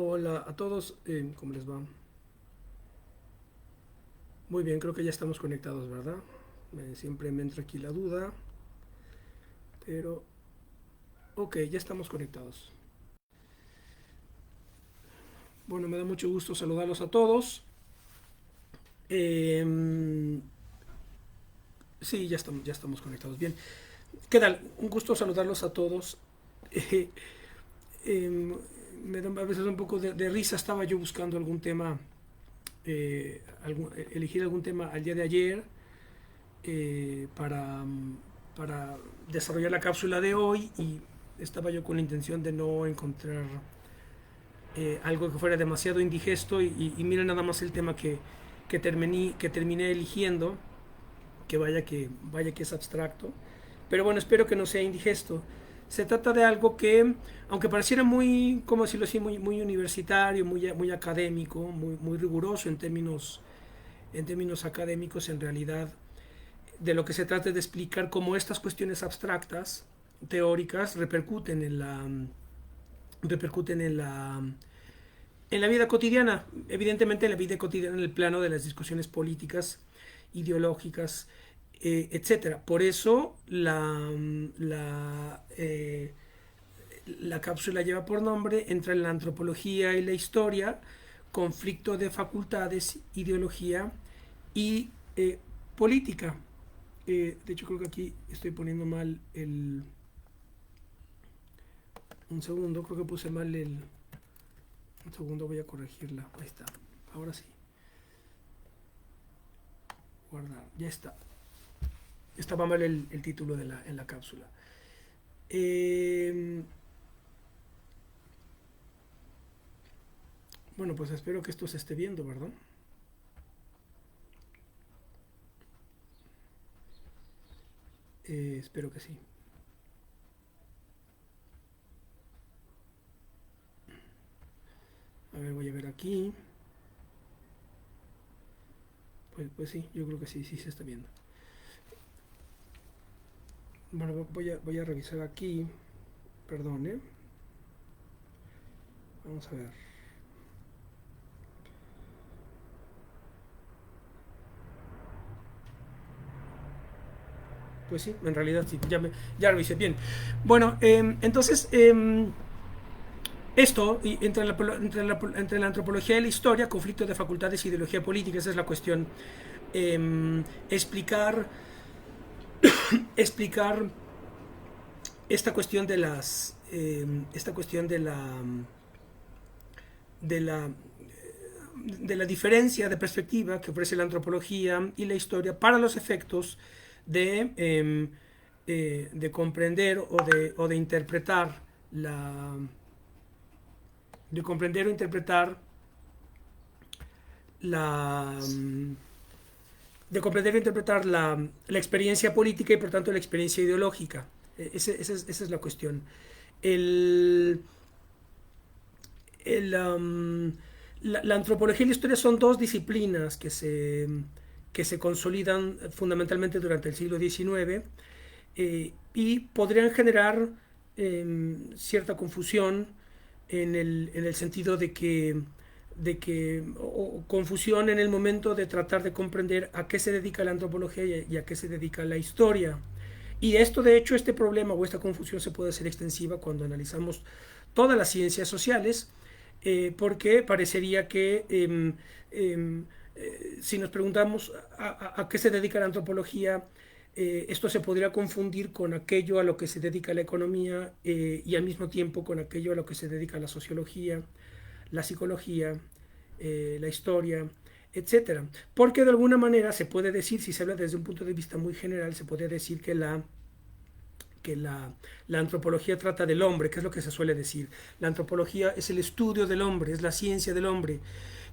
Hola a todos, ¿cómo les va? Muy bien, creo que ya estamos conectados, ¿verdad? Siempre me entra aquí la duda, pero ok, ya estamos conectados. Bueno, me da mucho gusto saludarlos a todos. Eh, sí, ya estamos conectados. Bien, ¿qué tal? Un gusto saludarlos a todos. Eh, eh, Me da a veces un poco de risa. Estaba yo buscando algún tema, elegir algún tema al día de ayer para desarrollar la cápsula de hoy y estaba yo con la intención de no encontrar algo que fuera demasiado indigesto y mira nada más el tema que terminé eligiendo, vaya que es abstracto, pero bueno, espero que no sea indigesto. Se trata de algo que, aunque pareciera muy, como decirlo así, muy universitario, muy académico, muy riguroso en términos académicos, en realidad de lo que se trata es de explicar cómo estas cuestiones abstractas, teóricas, repercuten en la vida cotidiana, evidentemente en la vida cotidiana en el plano de las discusiones políticas, ideológicas, etcétera. Por eso la cápsula lleva por nombre entre la antropología y la historia, conflicto de facultades, ideología y política. De hecho, creo que aquí estoy poniendo mal el. Un segundo, creo que puse mal el. Un segundo, voy a corregirla. Ahí está. Ahora sí. Guardar. Ya está. Estaba mal el título en la cápsula. Eh, bueno, pues espero que esto se esté viendo, ¿verdad? Espero que sí. A ver, voy a ver aquí. Pues sí, yo creo que sí, sí se está viendo. Bueno, voy a revisar aquí. Perdón, ¿eh? Vamos a ver. Pues sí, en realidad sí, ya revisé bien. Bueno, entonces, esto, entre la antropología y la historia, conflicto de facultades e ideología política, esa es la cuestión. Explicar, explicar esta cuestión esta cuestión de la, de la diferencia de perspectiva que ofrece la antropología y la historia para los efectos de comprender o de interpretar la de comprender o interpretar la de comprender e interpretar la experiencia política y por tanto la experiencia ideológica. Esa es la cuestión. El, la antropología y la historia son dos disciplinas que se consolidan fundamentalmente durante el siglo XIX y podrían generar cierta confusión en el sentido o confusión en el momento de tratar de comprender a qué se dedica la antropología y a qué se dedica la historia. Y esto, de hecho, este problema o esta confusión se puede hacer extensiva cuando analizamos todas las ciencias sociales, porque parecería que si nos preguntamos a qué se dedica la antropología, esto se podría confundir con aquello a lo que se dedica la economía y al mismo tiempo con aquello a lo que se dedica la sociología, la psicología, la historia, etcétera. Porque de alguna manera se puede decir, si se habla desde un punto de vista muy general, se puede decir que la antropología trata del hombre, que es lo que se suele decir. La antropología es el estudio del hombre, es la ciencia del hombre.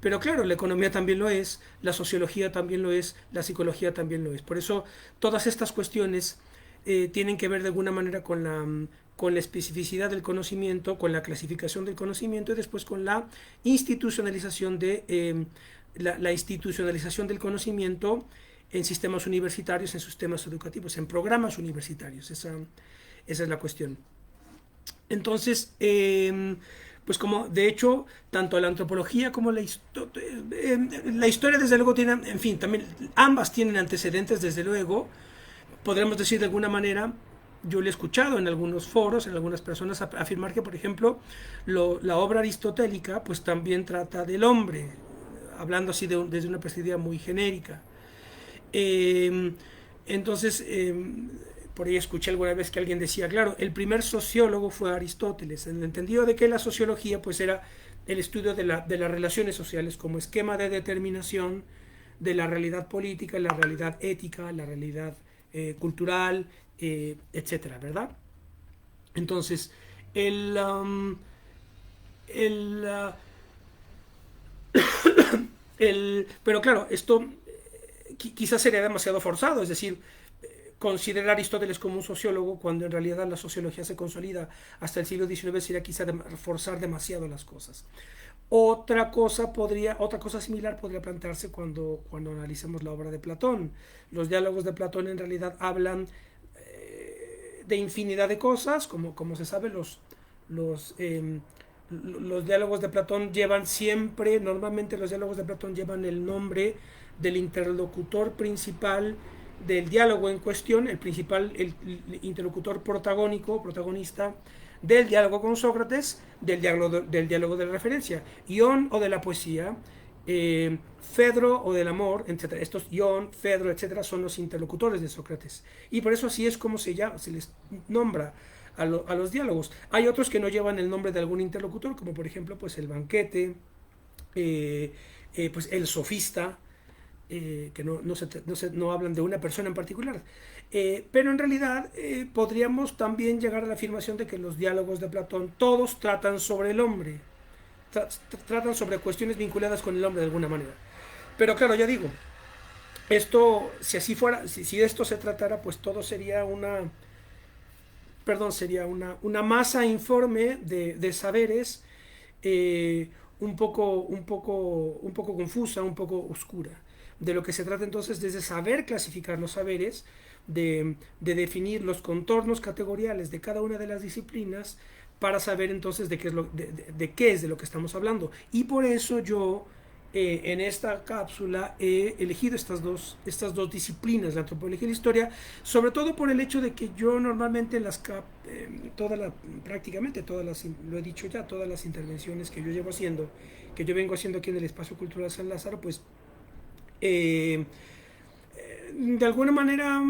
Pero claro, la economía también lo es, la sociología también lo es, la psicología también lo es. Por eso todas estas cuestiones tienen que ver de alguna manera con la especificidad del conocimiento, con la clasificación del conocimiento y después con la institucionalización la institucionalización del conocimiento en sistemas universitarios, en sistemas educativos, en programas universitarios. Esa es la cuestión. Entonces, pues como de hecho tanto la antropología como la historia desde luego tiene, en fin, también ambas tienen antecedentes desde luego, podríamos decir de alguna manera. Yo le he escuchado en algunos foros, en algunas personas afirmar que, por ejemplo, la obra aristotélica pues también trata del hombre, hablando así desde una perspectiva muy genérica. Eh, entonces, por ahí escuché alguna vez que alguien decía, claro, el primer sociólogo fue Aristóteles, en el entendido de que la sociología pues era el estudio de las relaciones sociales como esquema de determinación de la realidad política, la realidad ética, la realidad cultural, etcétera, ¿verdad? Entonces, el, um, el, uh, pero claro, esto quizás sería demasiado forzado, es decir, considerar a Aristóteles como un sociólogo cuando en realidad la sociología se consolida hasta el siglo XIX sería quizá forzar demasiado las cosas. Otra cosa similar podría plantearse cuando analicemos la obra de Platón. Los diálogos de Platón en realidad hablan de infinidad de cosas, como se sabe, los diálogos de Platón llevan siempre, normalmente los diálogos de Platón llevan el nombre del interlocutor principal del diálogo en cuestión, el interlocutor protagonista del diálogo con Sócrates, del diálogo de la referencia, Ión o de la poesía, Fedro o del amor, etc. Estos Ión, Fedro, etc. son los interlocutores de Sócrates. Y por eso así es como se les nombra a los diálogos. Hay otros que no llevan el nombre de algún interlocutor, como por ejemplo pues el banquete, pues el sofista, que no hablan de una persona en particular. Pero en realidad podríamos también llegar a la afirmación de que los diálogos de Platón todos tratan sobre el hombre, tratan sobre cuestiones vinculadas con el hombre de alguna manera. Pero claro, ya digo, esto, si así fuera, si de esto se tratara, pues todo sería una masa informe de saberes, un poco confusa, un poco oscura. De lo que se trata entonces es de saber clasificar los saberes, de definir los contornos categoriales de cada una de las disciplinas para saber entonces de qué es de lo que estamos hablando. Y por eso yo en esta cápsula he elegido estas dos disciplinas, la antropología y la historia, sobre todo por el hecho de que yo normalmente prácticamente lo he dicho ya, todas las intervenciones que yo vengo haciendo aquí en el Espacio Cultural San Lázaro, pues de alguna manera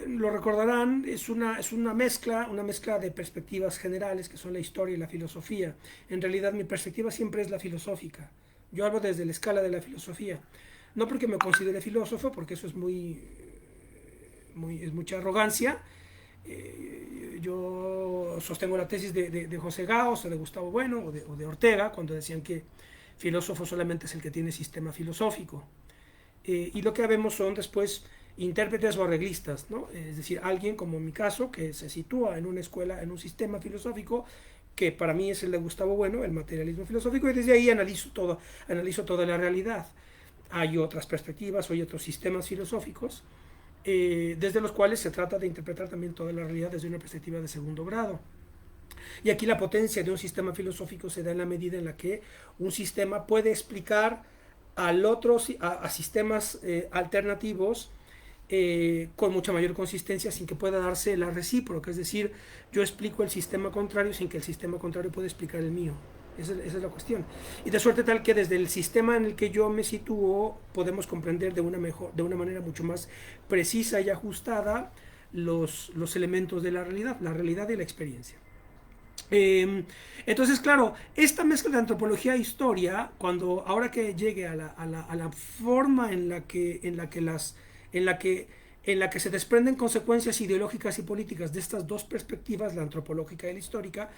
lo recordarán, es una mezcla de perspectivas generales que son la historia y la filosofía. En realidad mi perspectiva siempre es la filosófica. Yo hablo desde la escala de la filosofía. No porque me considere filósofo, porque eso es es mucha arrogancia. Yo sostengo la tesis de José Gauss o de Gustavo Bueno o de Ortega, cuando decían que filósofo solamente es el que tiene sistema filosófico. Y lo que vemos son después intérpretes o arreglistas, ¿no? Es decir, alguien como en mi caso que se sitúa en una escuela, en un sistema filosófico que para mí es el de Gustavo Bueno, el materialismo filosófico, y desde ahí analizo toda la realidad. Hay otras perspectivas, hay otros sistemas filosóficos, desde los cuales se trata de interpretar también toda la realidad desde una perspectiva de segundo grado. Y aquí la potencia de un sistema filosófico se da en la medida en la que un sistema puede explicar a sistemas alternativos con mucha mayor consistencia sin que pueda darse la recíproca, es decir, yo explico el sistema contrario sin que el sistema contrario pueda explicar el mío. Esa es la cuestión. Y de suerte tal que desde el sistema en el que yo me sitúo podemos comprender de una manera mucho más precisa y ajustada los elementos de la realidad y la experiencia. Entonces, claro, esta mezcla de antropología e historia, ahora que llegue a la forma en la que se desprenden consecuencias ideológicas y políticas de estas dos perspectivas, la antropológica y la histórica,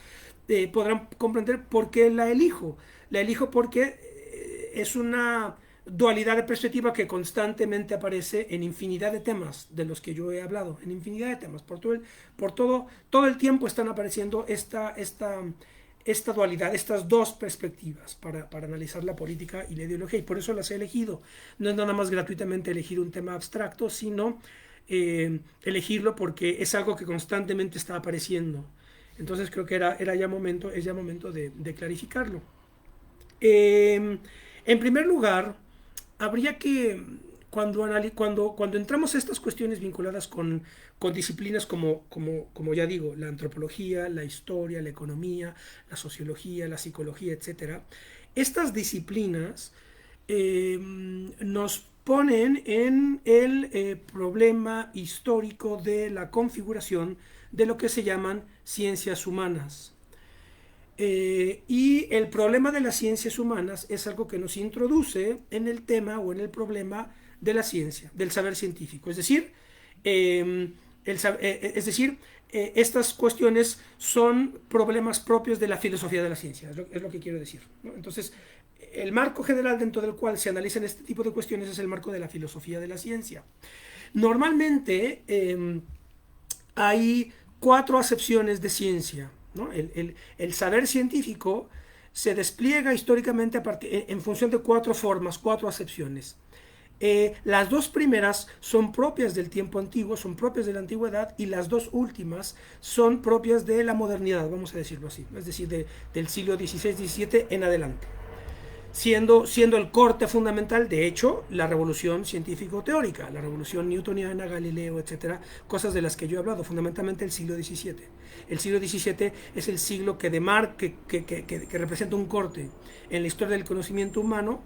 podrán comprender por qué la elijo. La elijo porque es una dualidad de perspectiva que constantemente aparece en infinidad de temas de los que yo he hablado, en infinidad de temas. Todo el tiempo están apareciendo esta dualidad, estas dos perspectivas para analizar la política y la ideología, y por eso las he elegido. No es nada más gratuitamente elegir un tema abstracto, sino elegirlo porque es algo que constantemente está apareciendo Entonces creo que es ya momento de clarificarlo. En primer lugar, habría que, cuando entramos a estas cuestiones vinculadas con disciplinas como ya digo, la antropología, la historia, la economía, la sociología, la psicología, etcétera, estas disciplinas nos ponen en el problema histórico de la configuración de lo que se llaman ciencias humanas. Y el problema de las ciencias humanas es algo que nos introduce en el tema o en el problema de la ciencia, del saber científico. Es decir, estas cuestiones son problemas propios de la filosofía de la ciencia, es lo que quiero decir, ¿no? Entonces, el marco general dentro del cual se analizan este tipo de cuestiones es el marco de la filosofía de la ciencia. Normalmente hay 4 acepciones de ciencia, ¿no? El saber científico se despliega históricamente en función de 4 formas, 4 acepciones. Las 2 primeras son propias del tiempo antiguo, son propias de la antigüedad, y las 2 últimas son propias de la modernidad, vamos a decirlo así, es decir, del siglo XVI-XVII en adelante. Siendo el corte fundamental, de hecho, la revolución científico-teórica, la revolución newtoniana, Galileo, etcétera, cosas de las que yo he hablado, fundamentalmente el siglo XVII. El siglo XVII es el siglo que representa un corte en la historia del conocimiento humano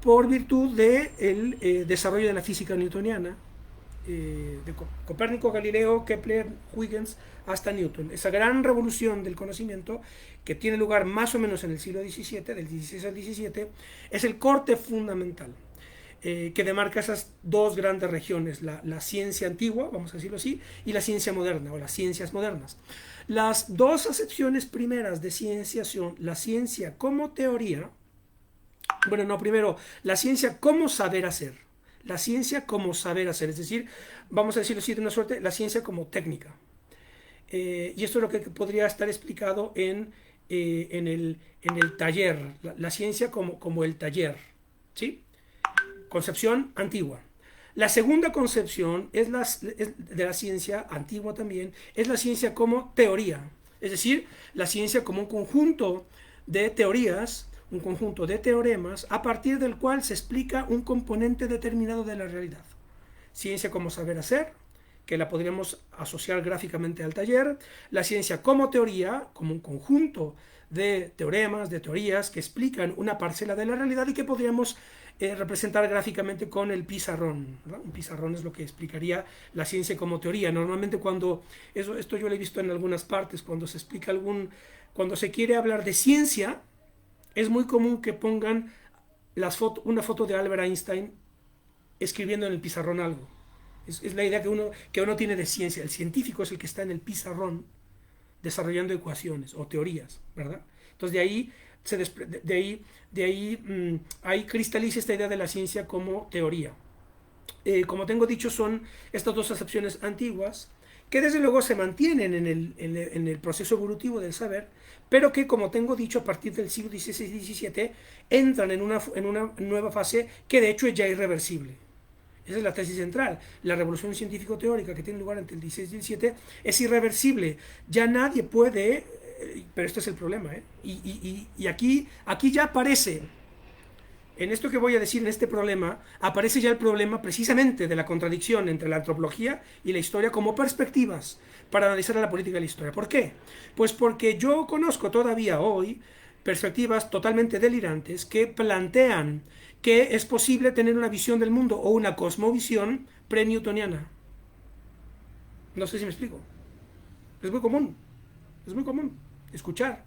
por virtud del desarrollo de la física newtoniana, de Copérnico, Galileo, Kepler, Huygens, hasta Newton. Esa gran revolución del conocimiento que tiene lugar más o menos en el siglo XVII, del XVI al XVII, es el corte fundamental que demarca esas 2 grandes regiones, la ciencia antigua, vamos a decirlo así, y la ciencia moderna, o las ciencias modernas. Las 2 acepciones primeras de ciencia son la ciencia como teoría, primero, la ciencia como saber hacer. La ciencia como saber hacer, es decir, vamos a decirlo así de una suerte, la ciencia como técnica. Y esto es lo que podría estar explicado en el taller, la ciencia como el taller, ¿sí? Concepción antigua. La segunda concepción de la ciencia antigua también, es la ciencia como teoría, es decir, la ciencia como un conjunto de teorías, un conjunto de teoremas a partir del cual se explica un componente determinado de la realidad. Ciencia como saber hacer, que la podríamos asociar gráficamente al taller, la ciencia como teoría, como un conjunto de teoremas, de teorías que explican una parcela de la realidad y que podríamos representar gráficamente con el pizarrón, ¿verdad? Un pizarrón es lo que explicaría la ciencia como teoría. Normalmente esto yo lo he visto en algunas partes, cuando se explica cuando se quiere hablar de ciencia, es muy común que pongan una foto de Albert Einstein escribiendo en el pizarrón algo. Es la idea que uno tiene de ciencia. El científico es el que está en el pizarrón desarrollando ecuaciones o teorías, ¿verdad? Entonces ahí cristaliza esta idea de la ciencia como teoría. Como tengo dicho, son estas 2 acepciones antiguas que desde luego se mantienen en el proceso evolutivo del saber, pero que, como tengo dicho, a partir del siglo XVI y XVII entran en una nueva fase que de hecho es ya irreversible. Esa es la tesis central. La revolución científico-teórica que tiene lugar entre el XVI y el XVII es irreversible. Ya nadie puede, pero este es el problema, y aquí ya aparece, en esto que voy a decir, en este problema, aparece ya el problema precisamente de la contradicción entre la antropología y la historia como perspectivas para analizar la política de la historia. ¿Por qué? Pues porque yo conozco todavía hoy perspectivas totalmente delirantes que plantean que es posible tener una visión del mundo o una cosmovisión pre-newtoniana. No sé si me explico. Es muy común escuchar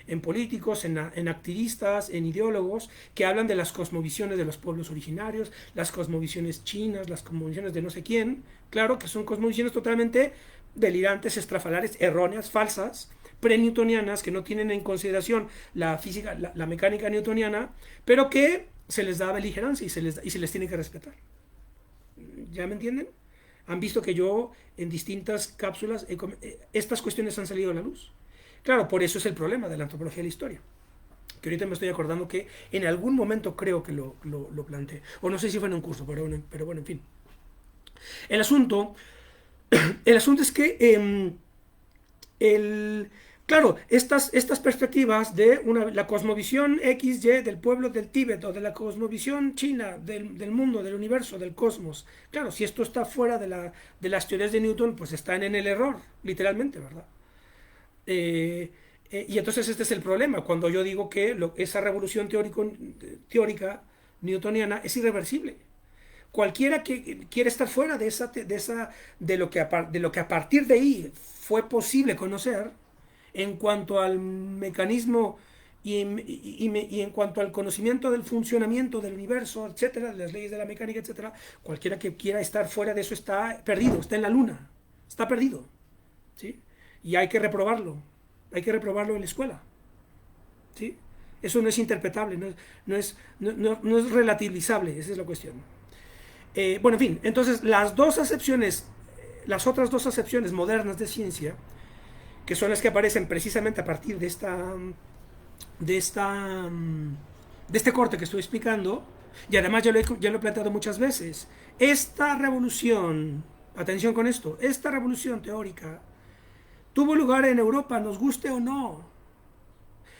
en políticos, en activistas, en ideólogos que hablan de las cosmovisiones de los pueblos originarios, las cosmovisiones chinas, las cosmovisiones de no sé quién. Claro que son cosmovisiones totalmente delirantes, estrafalarias, erróneas, falsas, pre-newtonianas, que no tienen en consideración la física, la mecánica newtoniana, pero que se les da beligerancia y se les tiene que respetar. ¿Ya me entienden? Han visto que yo en distintas cápsulas estas cuestiones han salido a la luz. Claro, por eso es el problema de la antropología de la historia, que ahorita me estoy acordando que en algún momento creo que lo planteé, o no sé si fue en un curso, pero bueno, en fin. El asunto es que claro, estas perspectivas de la cosmovisión XY del pueblo del Tíbet o de la cosmovisión china del mundo, del universo, del cosmos, claro, si esto está fuera de las teorías de Newton, pues están en el error, literalmente, ¿verdad? Eh, y entonces este es el problema, cuando yo digo que esa revolución teórica newtoniana es irreversible. Cualquiera que quiere estar fuera de lo que a partir de ahí fue posible conocer, en cuanto al mecanismo y en cuanto al conocimiento del funcionamiento del universo, etcétera, de las leyes de la mecánica, etcétera, cualquiera que quiera estar fuera de eso está perdido, está en la luna, está perdido, ¿sí? Y hay que reprobarlo en la escuela, ¿sí? Eso no es interpretable, no es relativizable, esa es la cuestión. Bueno, en fin, entonces las otras dos acepciones modernas de ciencia, que son las que aparecen precisamente a partir de esta de este corte que estoy explicando, y además ya lo he planteado muchas veces, esta revolución, atención con esto, esta revolución teórica tuvo lugar en Europa, nos guste o no.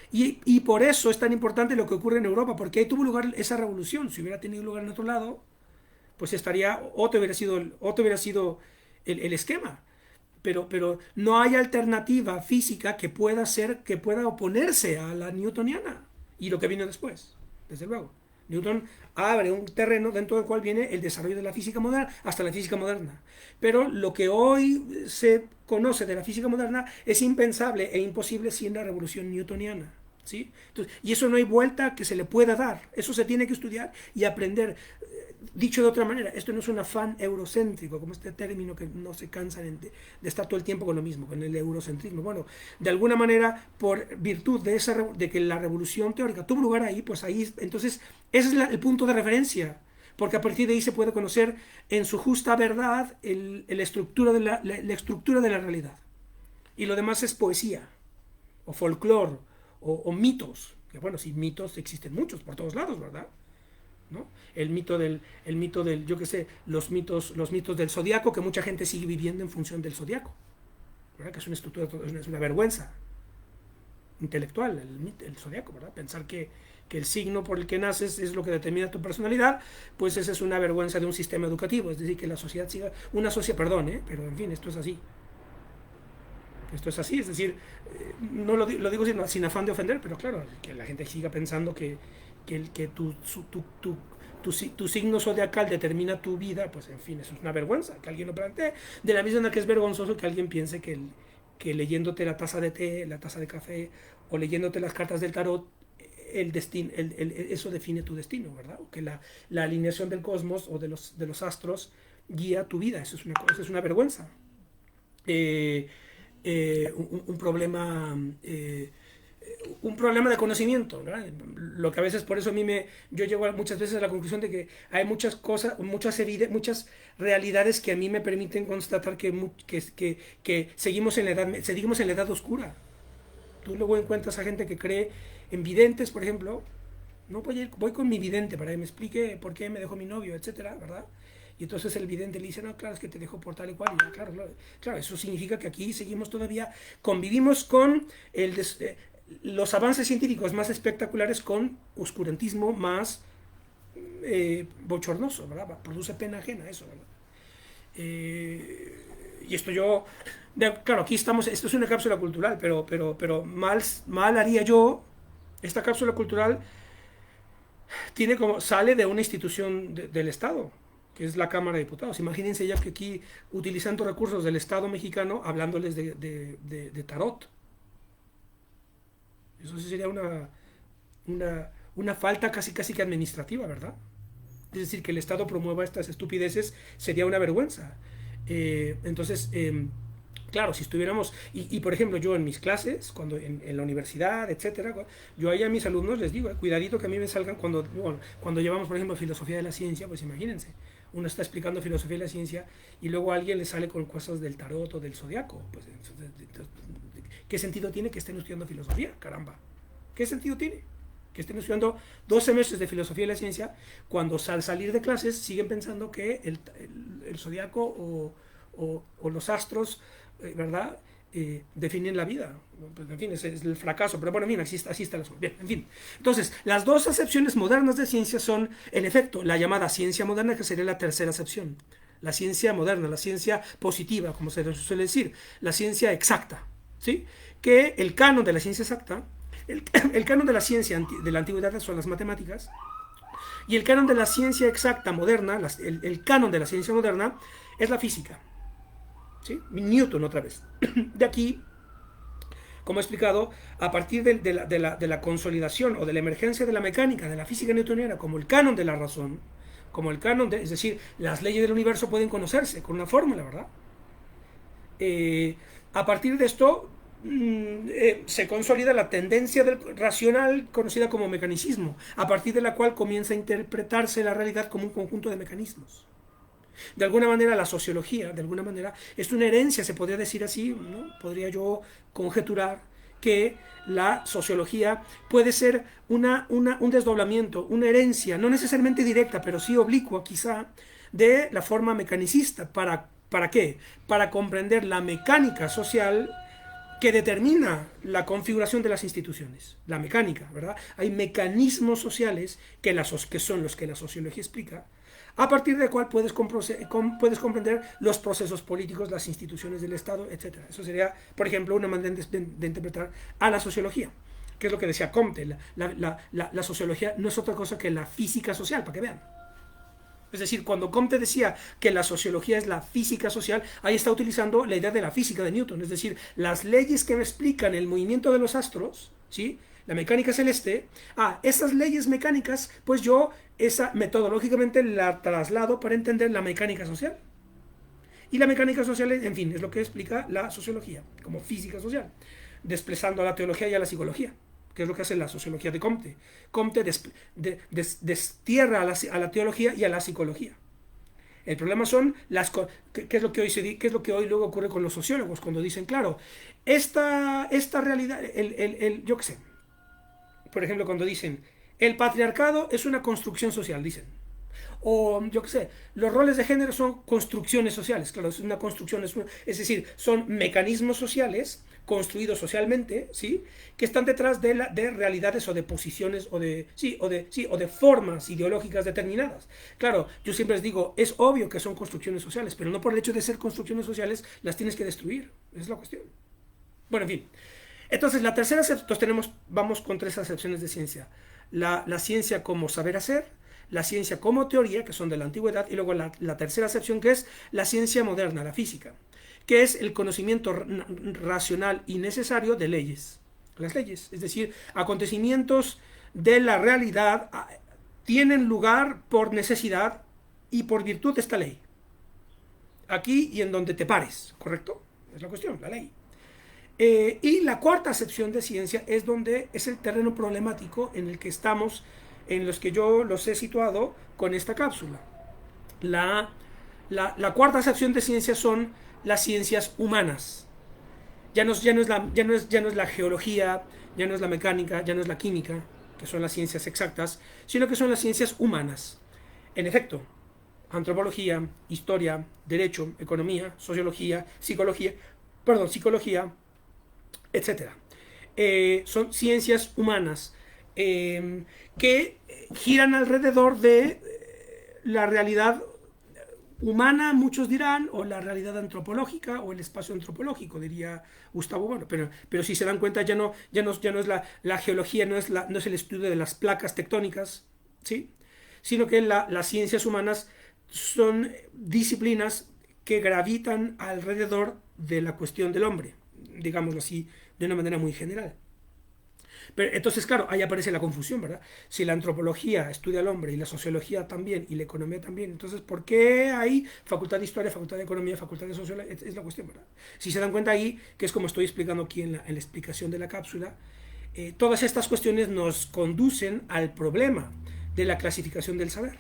Y por eso es tan importante lo que ocurre en Europa, porque ahí tuvo lugar esa revolución. Si hubiera tenido lugar en otro lado, pues otro hubiera sido el esquema. Pero no hay alternativa física que pueda oponerse a la newtoniana y lo que vino después, desde luego. Newton abre un terreno dentro del cual viene el desarrollo de la física moderna hasta la física moderna. Pero lo que hoy se conoce de la física moderna es impensable e imposible sin la revolución newtoniana, ¿sí? Entonces, y eso no hay vuelta que se le pueda dar. Eso se tiene que estudiar y aprender. Dicho de otra manera, esto no es un afán eurocéntrico, como este término que no se cansan de estar todo el tiempo con lo mismo, con el eurocentrismo. Bueno, de alguna manera, por virtud de que la revolución teórica tuvo lugar ahí, pues ahí, entonces, ese es el punto de referencia, porque a partir de ahí se puede conocer en su justa verdad la estructura la estructura de la realidad. Y lo demás es poesía, o folclore, o mitos. Que bueno, sí, mitos existen muchos por todos lados, ¿verdad? ¿No? El mito del, yo qué sé, los mitos del zodiaco, que mucha gente sigue viviendo en función del zodiaco, ¿verdad? Que es una estructura, es una vergüenza intelectual, el zodiaco, ¿verdad? Pensar que el signo por el que naces es lo que determina tu personalidad, pues esa es una vergüenza de un sistema educativo, es decir, que la sociedad siga, perdón, pero en fin, esto es así. Esto es así, es decir, no lo digo sin afán de ofender, pero claro, que la gente siga pensando que tu signo zodiacal determina tu vida, pues en fin, eso es una vergüenza, que alguien lo plantee, de la misma manera que es vergonzoso que alguien piense que leyéndote la taza de té, la taza de café, o leyéndote las cartas del tarot, eso define tu destino, ¿verdad? O que la alineación del cosmos o de los astros guía tu vida, eso es una vergüenza. Un problema un problema de conocimiento, ¿verdad? Lo que a veces, por eso yo llego muchas veces a la conclusión de que hay muchas cosas, muchas realidades que a mí me permiten constatar que seguimos en la edad oscura. Tú luego encuentras a gente que cree en videntes, por ejemplo. No voy con mi vidente para que me explique por qué me dejó mi novio, etcétera, ¿verdad? Y entonces el vidente le dice, no, claro, es que te dejó por tal y cual. Y claro, eso significa que aquí seguimos todavía, convivimos con los avances científicos más espectaculares con oscurantismo más bochornoso, ¿verdad? Produce pena ajena eso, ¿verdad? Y esto claro, aquí estamos, esto es una cápsula cultural, pero mal haría yo, esta cápsula cultural sale de una institución del Estado, que es la Cámara de Diputados. Imagínense ya que aquí, utilizando recursos del Estado mexicano, hablándoles de tarot. Eso sí sería una falta casi que administrativa, ¿verdad? Es decir, que el Estado promueva estas estupideces sería una vergüenza. Entonces, claro, si estuviéramos, y por ejemplo, yo en mis clases, cuando en la universidad, etcétera, yo ahí a mis alumnos les digo, cuidadito que a mí me salgan cuando llevamos, por ejemplo, filosofía de la ciencia, pues imagínense, uno está explicando filosofía de la ciencia y luego a alguien le sale con cosas del tarot o del zodiaco. Pues, ¿qué sentido tiene que estén estudiando filosofía? Caramba, ¿qué sentido tiene? Que estén estudiando 2 semestres de filosofía de la ciencia cuando al salir de clases siguen pensando que el zodiaco o los astros, ¿verdad? definen la vida. Pues, en fin, es el fracaso, pero bueno, en fin, así está el asunto. Bien, en fin. Entonces, las dos acepciones modernas de ciencia son, en efecto, la llamada ciencia moderna, que sería la tercera acepción. La ciencia moderna, la ciencia positiva, como se suele decir, la ciencia exacta, ¿sí? Que el canon de la ciencia exacta, el canon de la ciencia de la antigüedad son las matemáticas, y el canon de la ciencia exacta moderna, el canon de la ciencia moderna, es la física. ¿Sí? Newton otra vez. De aquí, como he explicado, a partir de la consolidación o de la emergencia de la mecánica, de la física newtoniana, como el canon de la razón, como el canon es decir, las leyes del universo pueden conocerse con una fórmula, ¿verdad? A partir de esto se consolida la tendencia racional conocida como mecanicismo, a partir de la cual comienza a interpretarse la realidad como un conjunto de mecanismos. De alguna manera la sociología, de alguna manera, es una herencia, se podría decir así, ¿no? Podría yo conjeturar que la sociología puede ser un desdoblamiento, una herencia, no necesariamente directa, pero sí oblicua quizá, de la forma mecanicista. ¿Para qué? Para comprender la mecánica social que determina la configuración de las instituciones. La mecánica, ¿verdad? Hay mecanismos sociales que son los que la sociología explica, a partir del cual puedes comprender los procesos políticos, las instituciones del Estado, etc. Eso sería, por ejemplo, una manera de interpretar a la sociología, que es lo que decía Comte. La sociología no es otra cosa que la física social, para que vean. Es decir, cuando Comte decía que la sociología es la física social, ahí está utilizando la idea de la física de Newton, es decir, las leyes que explican el movimiento de los astros, ¿sí? La mecánica celeste, esas leyes mecánicas, pues yo metodológicamente la traslado para entender la mecánica social. Y la mecánica social, en fin, es lo que explica la sociología, como física social, desplazando a la teología y a la psicología, que es lo que hace la sociología de Comte. Comte destierra a la teología y a la psicología. El problema son ¿qué es lo que hoy luego ocurre con los sociólogos? Cuando dicen, claro, esta realidad, yo qué sé, por ejemplo, cuando dicen, el patriarcado es una construcción social, dicen. O, yo qué sé, los roles de género son construcciones sociales. Claro, es una construcción, es decir, son mecanismos sociales construidos socialmente, ¿sí? Que están detrás de realidades o de posiciones o de formas ideológicas determinadas. Claro, yo siempre les digo, es obvio que son construcciones sociales, pero no por el hecho de ser construcciones sociales las tienes que destruir. Esa es la cuestión. Bueno, en fin. Entonces, la tercera vamos con tres acepciones de ciencia. La ciencia como saber hacer, la ciencia como teoría, que son de la antigüedad, y luego la tercera acepción, que es la ciencia moderna, la física, que es el conocimiento racional y necesario de leyes. Las leyes, es decir, acontecimientos de la realidad tienen lugar por necesidad y por virtud de esta ley. Aquí y en donde te pares, ¿correcto? Es la cuestión, la ley. Y la cuarta acepción de ciencia es donde es el terreno problemático en el que estamos, en los que yo los he situado con esta cápsula. La cuarta acepción de ciencia son las ciencias humanas. Ya no es la geología, ya no es la mecánica, ya no es la química, que son las ciencias exactas, sino que son las ciencias humanas. En efecto, antropología, historia, derecho, economía, sociología, psicología, etcétera. Son ciencias humanas que giran alrededor de la realidad humana, muchos dirán, o la realidad antropológica, o el espacio antropológico, diría Gustavo Bueno. Pero si se dan cuenta, ya no es la geología, no es el estudio de las placas tectónicas, ¿sí? Sino que las ciencias humanas son disciplinas que gravitan alrededor de la cuestión del hombre, digámoslo así, de una manera muy general. Pero entonces, claro, ahí aparece la confusión, ¿verdad? Si la antropología estudia al hombre y la sociología también y la economía también, entonces, ¿por qué hay facultad de historia, facultad de economía, facultad de sociología? Es la cuestión, ¿verdad? Si se dan cuenta ahí, que es como estoy explicando aquí en la explicación de la cápsula, todas estas cuestiones nos conducen al problema de la clasificación del saber.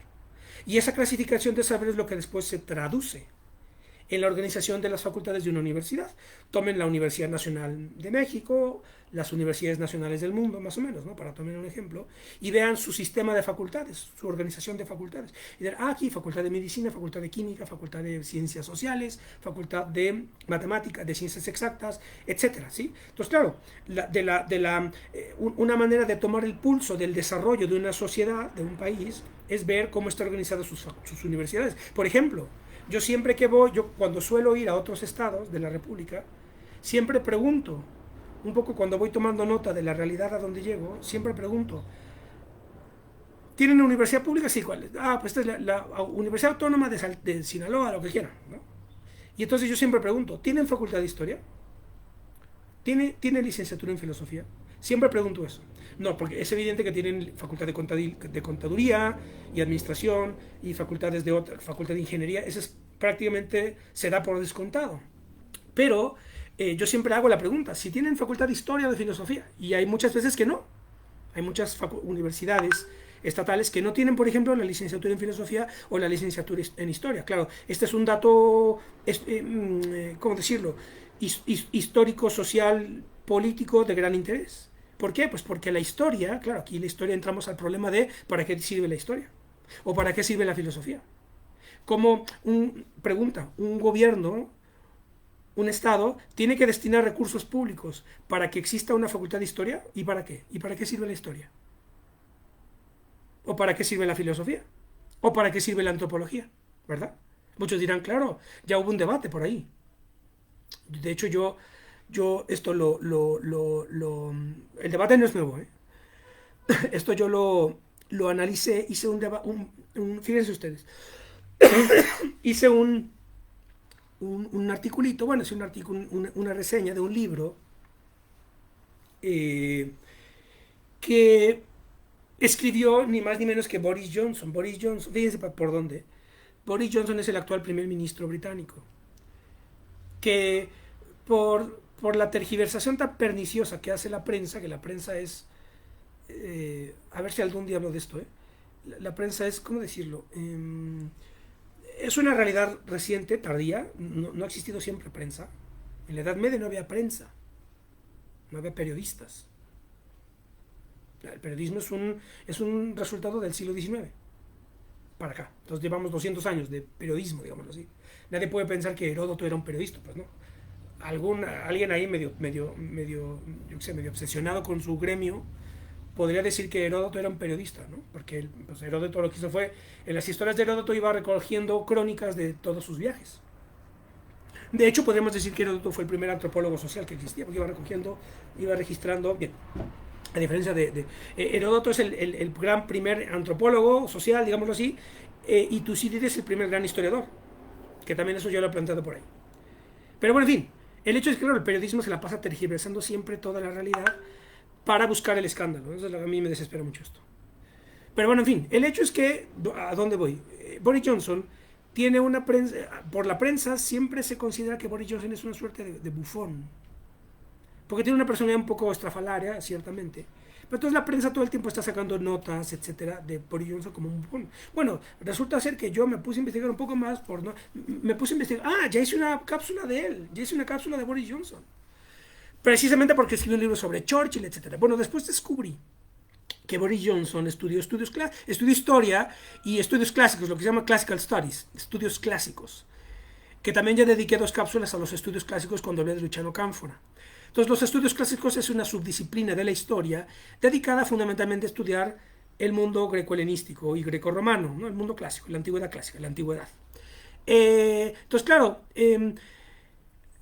Y esa clasificación del saber es lo que después se traduce en la organización de las facultades de una universidad. Tomen la Universidad Nacional de México, las universidades nacionales del mundo, más o menos, ¿no? Para tomar un ejemplo, y vean su sistema de facultades, su organización de facultades. Y dirán, aquí, facultad de medicina, facultad de química, facultad de ciencias sociales, facultad de matemáticas, de ciencias exactas, etcétera, ¿sí? Entonces, claro, una manera de tomar el pulso del desarrollo de una sociedad, de un país, es ver cómo está organizada sus universidades. Por ejemplo, yo siempre que voy, yo cuando suelo ir a otros estados de la República, siempre pregunto, un poco cuando voy tomando nota de la realidad a donde llego, siempre pregunto, ¿tienen una universidad pública? Sí, ¿cuál es? Ah, pues esta es la Universidad Autónoma de Sinaloa, lo que quieran, ¿no? Y entonces yo siempre pregunto, ¿tienen facultad de historia? ¿Tiene licenciatura en filosofía? Siempre pregunto eso. No, porque es evidente que tienen facultad de contaduría y administración y facultades de otra, facultad de ingeniería. Eso es prácticamente se da por descontado. Pero yo siempre hago la pregunta, si tienen facultad de historia o de filosofía, y hay muchas veces que no. Hay muchas universidades estatales que no tienen, por ejemplo, la licenciatura en filosofía o la licenciatura en historia. Claro, este es un dato, ¿cómo decirlo?, histórico, social, político de gran interés. ¿Por qué? Pues porque la historia, claro, aquí la historia entramos al problema de ¿para qué sirve la historia? ¿O para qué sirve la filosofía? Como pregunta, un gobierno, un Estado, tiene que destinar recursos públicos para que exista una facultad de historia. ¿Y para qué? ¿Y para qué sirve la historia? ¿O para qué sirve la filosofía? ¿O para qué sirve la antropología? ¿Verdad? Muchos dirán, claro, ya hubo un debate por ahí. De hecho, yo esto el debate no es nuevo, ¿eh? Esto yo lo analicé, hice fíjense ustedes, hice un articulito, bueno, hice una reseña de un libro que escribió ni más ni menos que Boris Johnson. Boris Johnson, fíjense por dónde. Boris Johnson es el actual primer ministro británico, que por la tergiversación tan perniciosa que hace la prensa, que la prensa es, a ver si algún día hablo de esto, la prensa es, ¿cómo decirlo?, es una realidad reciente, tardía, no ha existido siempre prensa. En la Edad Media no había prensa, no había periodistas. El periodismo es un resultado del siglo XIX para acá. Entonces llevamos 200 años de periodismo, digámoslo así. Nadie puede pensar que Heródoto era un periodista, pues no. Alguien ahí medio obsesionado con su gremio podría decir que Heródoto era un periodista, ¿no? Porque pues Heródoto lo que hizo fue, en las historias de Heródoto iba recogiendo crónicas de todos sus viajes. De hecho, podríamos decir que Heródoto fue el primer antropólogo social que existía, porque iba registrando, bien. A diferencia de Heródoto es el gran primer antropólogo social, digámoslo así, y Tucídides es el primer gran historiador, que también eso yo lo he planteado por ahí. Pero bueno, en fin, el hecho es que claro, el periodismo se la pasa tergiversando siempre toda la realidad para buscar el escándalo, ¿no? Entonces, a mí me desespera mucho esto. Pero bueno, en fin, el hecho es que, ¿a dónde voy? Boris Johnson tiene una prensa, por la prensa siempre se considera que Boris Johnson es una suerte de bufón, porque tiene una personalidad un poco estrafalaria, ciertamente. Pero entonces la prensa todo el tiempo está sacando notas, etcétera, de Boris Johnson como un bufón. Bueno, resulta ser que yo me puse a investigar un poco más, me puse a investigar, ya hice una cápsula de él, ya hice una cápsula de Boris Johnson. Precisamente porque escribió un libro sobre Churchill, etcétera. Bueno, después descubrí que Boris Johnson estudió historia y estudios clásicos, lo que se llama Classical Studies, estudios clásicos, que también ya dediqué 2 cápsulas a los estudios clásicos cuando hablé de Luciano Cánfora. Entonces, los estudios clásicos es una subdisciplina de la historia dedicada fundamentalmente a estudiar el mundo greco-helenístico y greco-romano, ¿no? El mundo clásico, la antigüedad clásica, la antigüedad. Entonces, claro,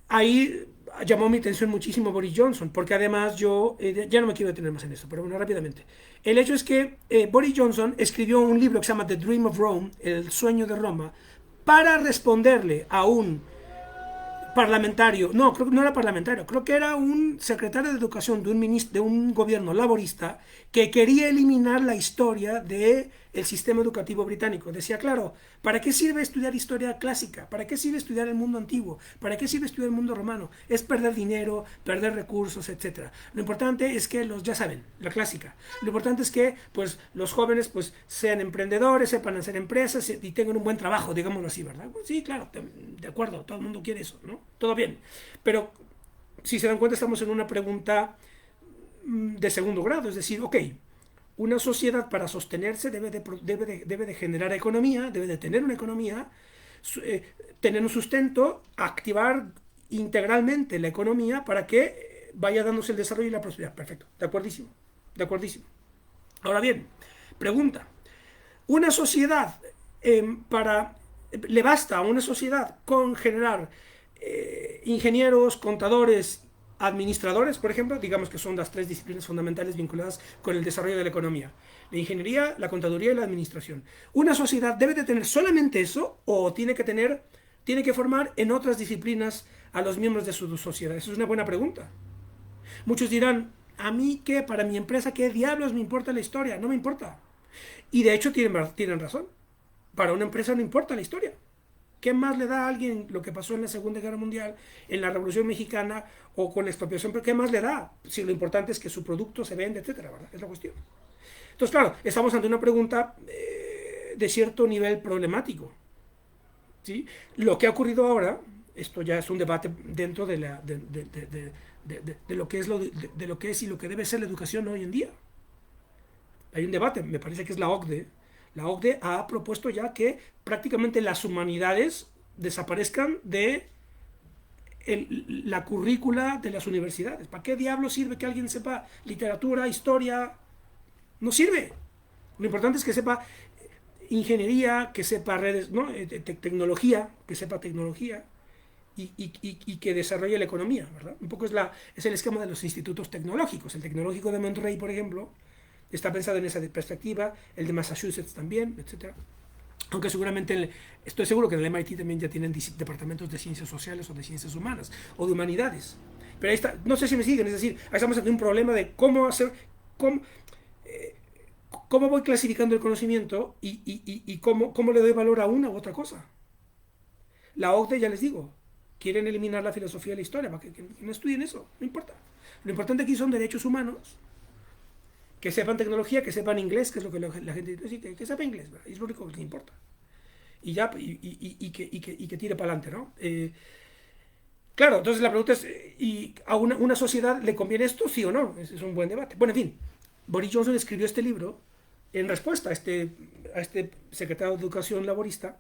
ahí llamó mi atención muchísimo Boris Johnson, porque además yo, ya no me quiero detener más en esto, pero bueno, rápidamente. El hecho es que Boris Johnson escribió un libro que se llama The Dream of Rome, El sueño de Roma, para responderle a un parlamentario, no, creo que no era parlamentario, creo que era un secretario de educación de un gobierno laborista que quería eliminar la historia de el sistema educativo británico. Decía, claro, ¿para qué sirve estudiar historia clásica? ¿Para qué sirve estudiar el mundo antiguo? ¿Para qué sirve estudiar el mundo romano? Es perder dinero, perder recursos, etcétera. Lo importante es que ya saben, la clásica. Lo importante es que pues, los jóvenes pues, sean emprendedores, sepan hacer empresas y tengan un buen trabajo, digámoslo así, ¿verdad? Pues, sí, claro, de acuerdo, todo el mundo quiere eso, ¿no? Todo bien. Pero si se dan cuenta, estamos en una pregunta de segundo grado, es decir, ok, una sociedad para sostenerse debe de generar economía, debe de tener una economía, tener un sustento, activar integralmente la economía para que vaya dándose el desarrollo y la prosperidad. Perfecto, de acuerdísimo, de acuerdísimo. Ahora bien, pregunta, una sociedad le basta a una sociedad con generar ingenieros, contadores, administradores, por ejemplo, digamos que son las tres disciplinas fundamentales vinculadas con el desarrollo de la economía: la ingeniería, la contaduría y la administración. ¿Una sociedad debe de tener solamente eso o tiene que formar en otras disciplinas a los miembros de su sociedad? Eso es una buena pregunta. Muchos dirán, ¿a mí qué? ¿Para mi empresa qué diablos me importa la historia? No me importa. Y de hecho tienen razón. Para una empresa no importa la historia. ¿Qué más le da a alguien lo que pasó en la Segunda Guerra Mundial, en la Revolución Mexicana o con la expropiación? ¿Pero qué más le da? Si lo importante es que su producto se vende, etcétera, ¿verdad? Es la cuestión. Entonces, claro, estamos ante una pregunta de cierto nivel problemático, ¿sí? Lo que ha ocurrido ahora, esto ya es un debate dentro de lo que es y lo que debe ser la educación hoy en día. Hay un debate, me parece que es la OCDE. La OCDE ha propuesto ya que prácticamente las humanidades desaparezcan de la currícula de las universidades. ¿Para qué diablos sirve que alguien sepa literatura, historia? No sirve. Lo importante es que sepa ingeniería, que sepa redes, ¿no? Tecnología, que sepa tecnología y que desarrolle la economía, ¿verdad? Un poco es el esquema de los institutos tecnológicos. El tecnológico de Monterrey, por ejemplo, está pensado en esa perspectiva, el de Massachusetts también, etc. Aunque seguramente, estoy seguro que en el MIT también ya tienen departamentos de ciencias sociales o de ciencias humanas o de humanidades. Pero ahí está, no sé si me siguen, es decir, ahí estamos ante un problema de cómo voy clasificando el conocimiento y cómo le doy valor a una u otra cosa. La OCDE, ya les digo, quieren eliminar la filosofía y la historia, para que no estudien eso, no importa. Lo importante aquí son derechos humanos, que sepan tecnología, que sepan inglés, que es lo que la gente dice, que sepa inglés, ¿verdad? Es lo único que les importa. Y ya, que tire para adelante, ¿no? Claro, entonces la pregunta es, ¿y a una sociedad le conviene esto, sí o no? Es un buen debate. Bueno, en fin, Boris Johnson escribió este libro en respuesta a este secretario de Educación laborista,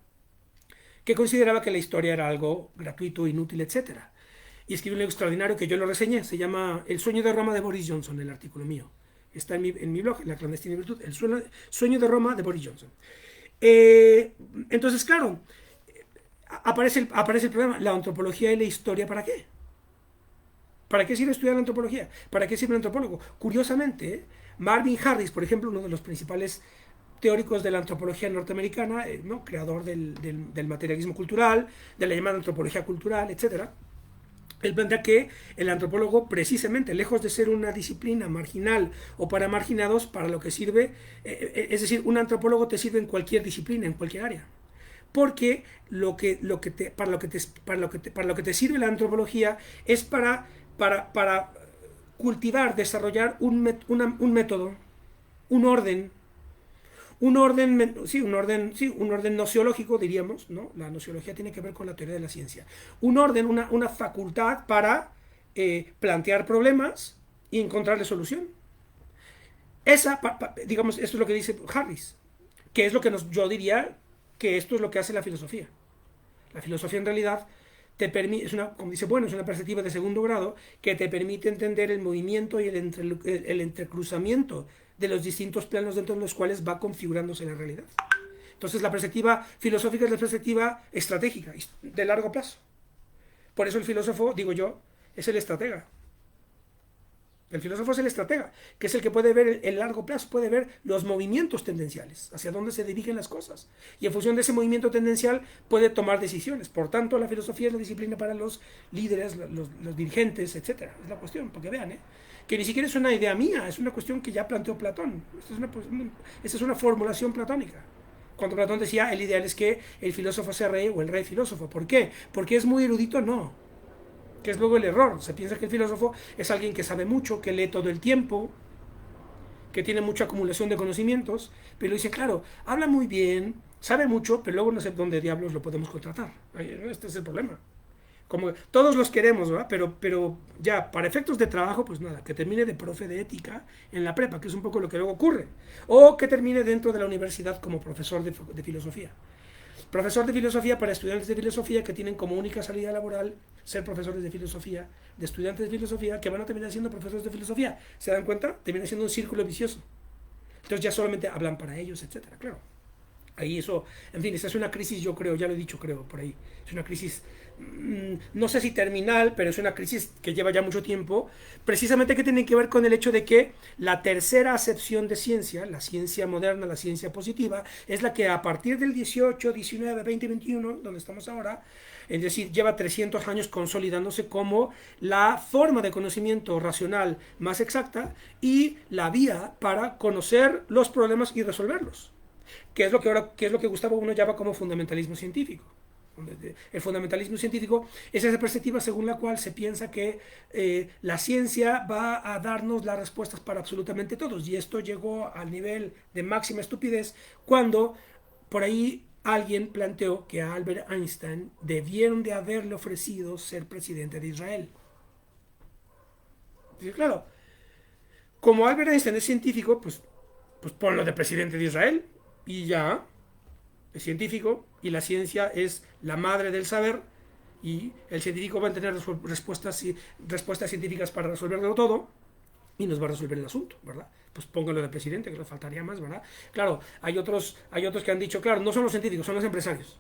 que consideraba que la historia era algo gratuito, inútil, etc. Y escribió un libro extraordinario que yo lo reseñé, se llama El sueño de Roma de Boris Johnson, el artículo mío. Está en mi blog, en La clandestina virtud, El sueño de Roma de Boris Johnson. Entonces, claro, aparece el problema. ¿La antropología y la historia para qué? ¿Para qué sirve estudiar la antropología? ¿Para qué sirve el antropólogo? Curiosamente, Marvin Harris, por ejemplo, uno de los principales teóricos de la antropología norteamericana, ¿no? Creador del materialismo cultural, de la llamada antropología cultural, etcétera. Él plantea que el antropólogo, precisamente, lejos de ser una disciplina marginal o para marginados, para lo que sirve, es decir, un antropólogo te sirve en cualquier disciplina, en cualquier área. Porque para lo que te sirve la antropología es para cultivar, desarrollar un método, un orden nociológico, diríamos, ¿no? La nociología tiene que ver con la teoría de la ciencia. Un orden, una facultad para plantear problemas y encontrarle solución. Digamos, esto es lo que dice Harris, que es lo que yo diría que esto es lo que hace la filosofía. La filosofía en realidad te permite, es una perspectiva de segundo grado que te permite entender el movimiento y el entrecruzamiento de los distintos planos dentro de los cuales va configurándose la realidad. Entonces la perspectiva filosófica es la perspectiva estratégica, de largo plazo. Por eso el filósofo, digo yo, es el estratega. El filósofo es el estratega, que es el que puede ver el largo plazo, puede ver los movimientos tendenciales, hacia dónde se dirigen las cosas. Y en función de ese movimiento tendencial puede tomar decisiones. Por tanto, la filosofía es la disciplina para los líderes, los dirigentes, etc. Es la cuestión, porque vean, que ni siquiera es una idea mía, es una cuestión que ya planteó Platón. Esta es una formulación platónica. Cuando Platón decía, el ideal es que el filósofo sea rey o el rey filósofo. ¿Por qué? ¿Porque es muy erudito? No. Que es luego el error. Se piensa que el filósofo es alguien que sabe mucho, que lee todo el tiempo, que tiene mucha acumulación de conocimientos, pero dice, claro, habla muy bien, sabe mucho, pero luego no sé dónde diablos lo podemos contratar. Este es el problema. Como todos los queremos, ¿verdad? Pero ya, para efectos de trabajo, pues nada, que termine de profe de ética en la prepa, que es un poco lo que luego ocurre. O que termine dentro de la universidad como profesor de filosofía. Profesor de filosofía para estudiantes de filosofía que tienen como única salida laboral ser profesores de filosofía, de estudiantes de filosofía que van a terminar siendo profesores de filosofía. ¿Se dan cuenta? Termina siendo un círculo vicioso. Entonces ya solamente hablan para ellos, etcétera. Claro. Ahí eso, en fin, esa es una crisis, yo creo, ya lo he dicho, creo, por ahí. Es una crisis, no sé si terminal, pero es una crisis que lleva ya mucho tiempo, precisamente que tiene que ver con el hecho de que la tercera acepción de ciencia, la ciencia moderna, la ciencia positiva, es la que a partir del 18, 19, 20, 21, donde estamos ahora, es decir, lleva 300 años consolidándose como la forma de conocimiento racional más exacta y la vía para conocer los problemas y resolverlos. ¿Qué es lo que Gustavo Bueno llama como fundamentalismo científico? El fundamentalismo científico es esa perspectiva según la cual se piensa que la ciencia va a darnos las respuestas para absolutamente todos, y esto llegó al nivel de máxima estupidez cuando por ahí alguien planteó que a Albert Einstein debieron de haberle ofrecido ser presidente de Israel. Y claro, como Albert Einstein es científico, pues ponlo de presidente de Israel y ya. Es científico y la ciencia es la madre del saber, y el científico va a tener respuestas científicas para resolverlo todo y nos va a resolver el asunto, ¿verdad? Pues póngalo de presidente, que nos faltaría más, ¿verdad? Claro, hay otros que han dicho, claro, no son los científicos, son los empresarios,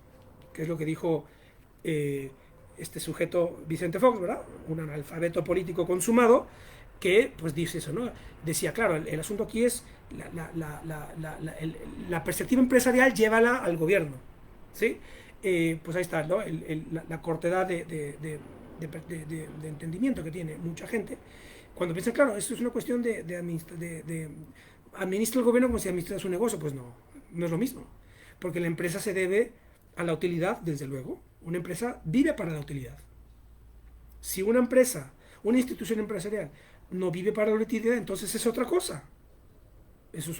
que es lo que dijo este sujeto Vicente Fox, ¿verdad? Un analfabeto político consumado, que pues dice eso, ¿no? Decía, claro, el asunto aquí es la perspectiva empresarial, llévala al gobierno, ¿sí? Pues ahí está, ¿no? La cortedad de entendimiento que tiene mucha gente cuando piensa, claro, esto es una cuestión de administra el gobierno como si administra su negocio. Pues no, no es lo mismo, porque la empresa se debe a la utilidad, desde luego. Una empresa vive para la utilidad. Si una empresa, una institución empresarial no vive para la utilidad, entonces es otra cosa. Eso es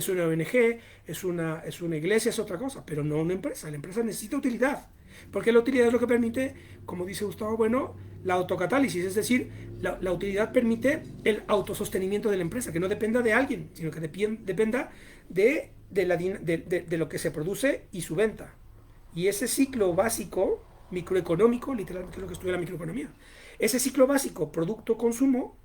una ONG, es una iglesia, es otra cosa, pero no una empresa. La empresa necesita utilidad, porque la utilidad es lo que permite, como dice Gustavo Bueno, la autocatálisis, es decir, la utilidad permite el autosostenimiento de la empresa, que no dependa de alguien, sino que dependa de lo que se produce y su venta. Y ese ciclo básico microeconómico, literalmente es lo que estudia la microeconomía, ese ciclo básico producto-consumo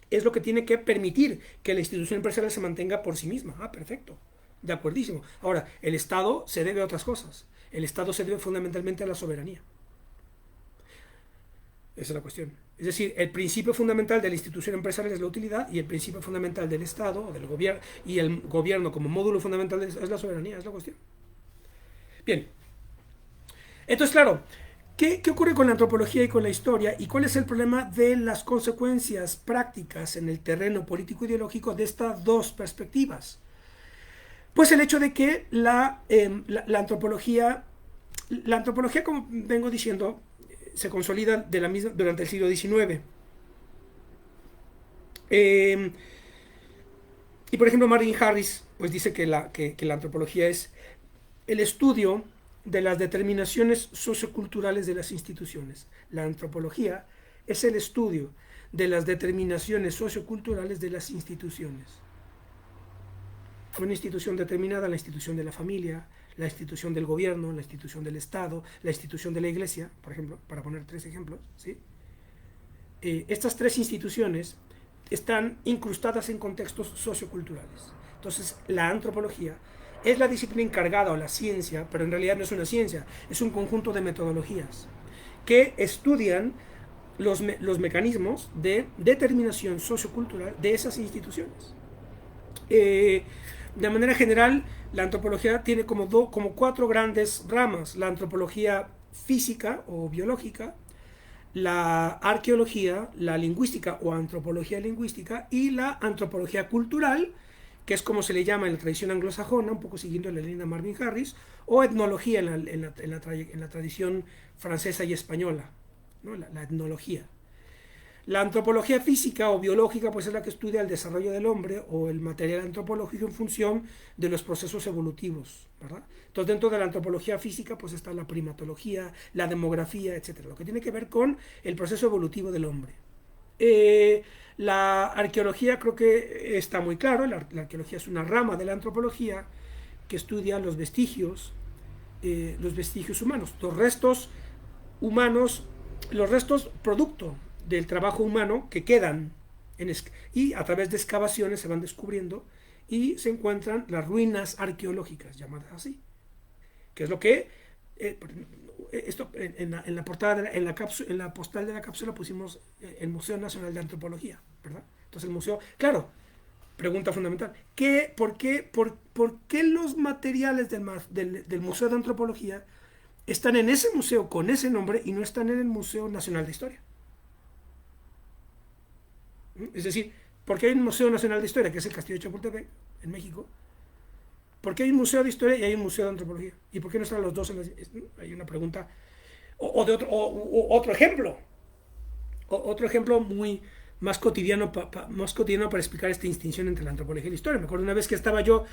es lo que tiene que permitir que la institución empresarial se mantenga por sí misma. Ah, perfecto. De acuerdísimo. Ahora, el Estado se debe a otras cosas. El Estado se debe fundamentalmente a la soberanía. Esa es la cuestión. Es decir, el principio fundamental de la institución empresarial es la utilidad, y el principio fundamental del Estado o del gobierno, y el gobierno como módulo fundamental es la soberanía. Es la cuestión. Bien. Entonces, claro, ¿qué ocurre con la antropología y con la historia? ¿Y cuál es el problema de las consecuencias prácticas en el terreno político-ideológico de estas dos perspectivas? Pues el hecho de que la antropología, como vengo diciendo, se consolida durante el siglo XIX. Y por ejemplo, Martin Harris pues dice que la antropología es el estudio de las determinaciones socioculturales de las instituciones. La antropología es el estudio de las determinaciones socioculturales de las instituciones. Una institución determinada, la institución de la familia, la institución del gobierno, la institución del Estado, la institución de la Iglesia, por ejemplo, para poner 3 ejemplos, ¿sí? Estas 3 instituciones están incrustadas en contextos socioculturales. Entonces, la antropología es la disciplina encargada, o la ciencia, pero en realidad no es una ciencia, es un conjunto de metodologías que estudian los mecanismos de determinación sociocultural de esas instituciones. De manera general, la antropología tiene como cuatro grandes ramas: la antropología física o biológica, la arqueología, la lingüística o antropología lingüística, y la antropología cultural, que es como se le llama en la tradición anglosajona, un poco siguiendo la línea de Marvin Harris, o etnología en la tradición francesa y española, ¿no? La etnología. La antropología física o biológica pues es la que estudia el desarrollo del hombre o el material antropológico en función de los procesos evolutivos, ¿verdad? Entonces, dentro de la antropología física pues está la primatología, la demografía, etcétera, lo que tiene que ver con el proceso evolutivo del hombre. La arqueología creo que está muy claro. La arqueología es una rama de la antropología que estudia los vestigios humanos, los restos humanos, los restos producto del trabajo humano que quedan y a través de excavaciones se van descubriendo y se encuentran las ruinas arqueológicas, llamadas así, que es lo que esto en la portada en la postal de la cápsula pusimos el Museo Nacional de Antropología, ¿verdad? Entonces el museo, claro, pregunta fundamental, por qué los materiales del Museo de Antropología están en ese museo con ese nombre y no están en el Museo Nacional de Historia? Es decir, ¿por qué hay un Museo Nacional de Historia, que es el Castillo de Chapultepec, en México? ¿Por qué hay un museo de historia y hay un museo de antropología? ¿Y por qué no están los dos en hay una pregunta. Otro ejemplo. Otro ejemplo muy más cotidiano para explicar esta distinción entre la antropología y la historia. Me acuerdo una vez que estaba yo